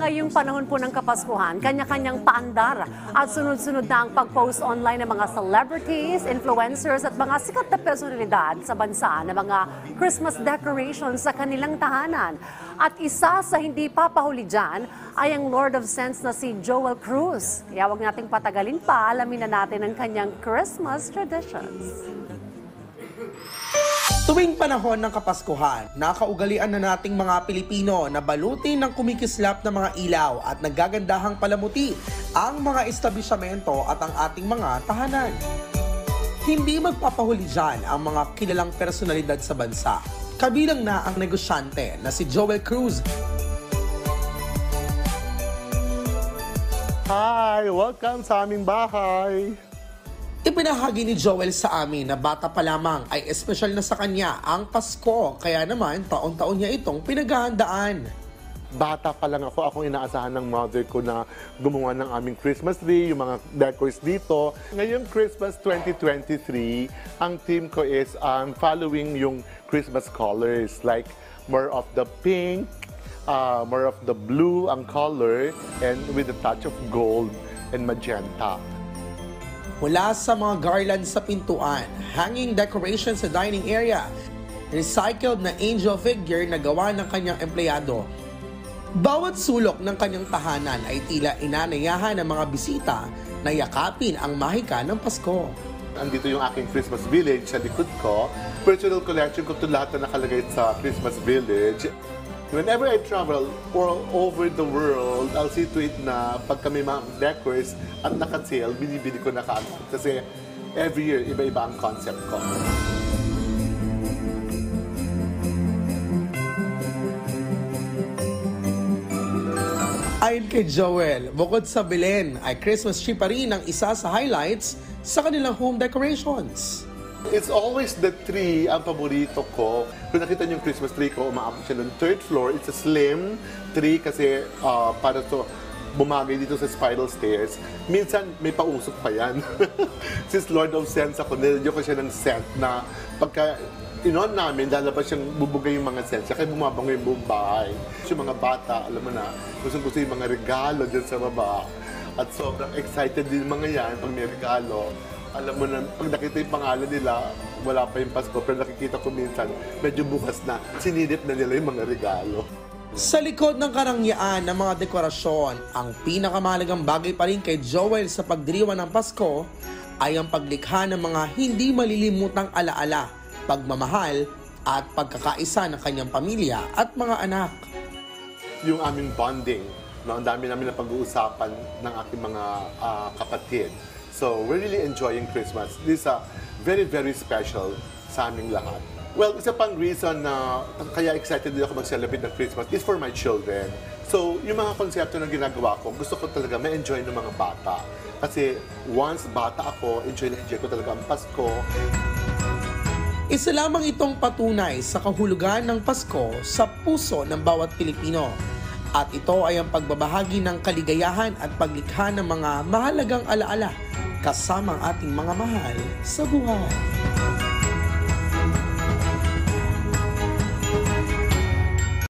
Ngayong panahon po ng Kapaskuhan, kanya-kanyang paandar at sunod-sunod na ang pag-post online ng mga celebrities, influencers at mga sikat na personalidad sa bansa na mga Christmas decorations sa kanilang tahanan. At isa sa hindi papahuli dyan ay ang Lord of Sense na si Joel Cruz. Kaya huwag nating patagalin pa, alamin na natin ang kanyang Christmas traditions. Tuwing panahon ng Kapaskuhan, nakaugalian na nating mga Pilipino na balutin ng kumikislap na mga ilaw at nagagandahang palamuti ang mga establisyamento at ang ating mga tahanan. Hindi magpapahuli dyan ang mga kilalang personalidad sa bansa. Kabilang na ang negosyante na si Joel Cruz. Hi! Welcome sa aming bahay! Ipinahagi ni Joel sa amin na bata pa lamang ay espesyal na sa kanya ang Pasko, kaya naman taon-taon niya itong pinaghahandaan. Bata pa lang akong inaasahan ng mother ko na gumawa ng aming Christmas tree, yung mga decors dito. Ngayong Christmas 2023, ang theme ko is following yung Christmas colors, like more of the pink, more of the blue ang color, and with a touch of gold and magenta. Mula sa mga garland sa pintuan, hanging decorations sa dining area, recycled na angel figure na gawa ng kanyang empleyado. Bawat sulok ng kanyang tahanan ay tila inanayahan ng mga bisita na yakapin ang mahika ng Pasko. Andito yung aking Christmas village sa likod ko. Personal collection ko ito lahat na nakalagay sa Christmas village. Whenever I travel all over the world, I'll see to it na pag kami mga decors at naka-sale, binibili ko na kaagad. Kasi every year, iba-iba ang concept ko. Ayon kay Joel, bukod sa Belen, ay Christmas tree pa rin ang isa sa highlights sa kanilang home decorations. It's always the tree ang paborito ko. Kung nakita niyo yung Christmas tree ko, umaabot siya ng third floor. It's a slim tree kasi para to bumagay dito sa spiral stairs. Minsan may pausok pa yan. Since Lord of Sense ako, nilagyan ko siya ng scent na pagka inon namin, lalabas siyang bubugay yung mga scent. Kaya bumabango yung buong bahay. Yung mga bata, alam mo na, gusto yung mga regalo dyan sa baba. At sobrang excited din mga yan pag may regalo. Alam mo na, pag nakita yung pangalan nila, wala pa yung Pasko, pero nakikita ko minsan, medyo bukas na, sinilip na nila yung mga regalo. Sa likod ng karangyaan ng mga dekorasyon, ang pinakamahalagang bagay pa rin kay Joel sa pagdiriwang ng Pasko ay ang paglikha ng mga hindi malilimutang alaala, pagmamahal at pagkakaisa ng kanyang pamilya at mga anak. Yung aming bonding, no, ang dami namin na pag-uusapan ng aking mga kapatid. So, we're really enjoying Christmas. This is very, very special sa aming lahat. Well, isa pang reason na kaya excited din ako mag-celebrate ng Christmas is for my children. So, yung mga konsepto na ginagawa ko, gusto ko talaga ma-enjoy ng mga bata. Kasi once bata ako, enjoy ko talaga ang Pasko. Isa lamang itong patunay sa kahulugan ng Pasko sa puso ng bawat Pilipino. At ito ay ang pagbabahagi ng kaligayahan at paglikha ng mga mahalagang alaala kasama ang ating mga mahal sa buhay.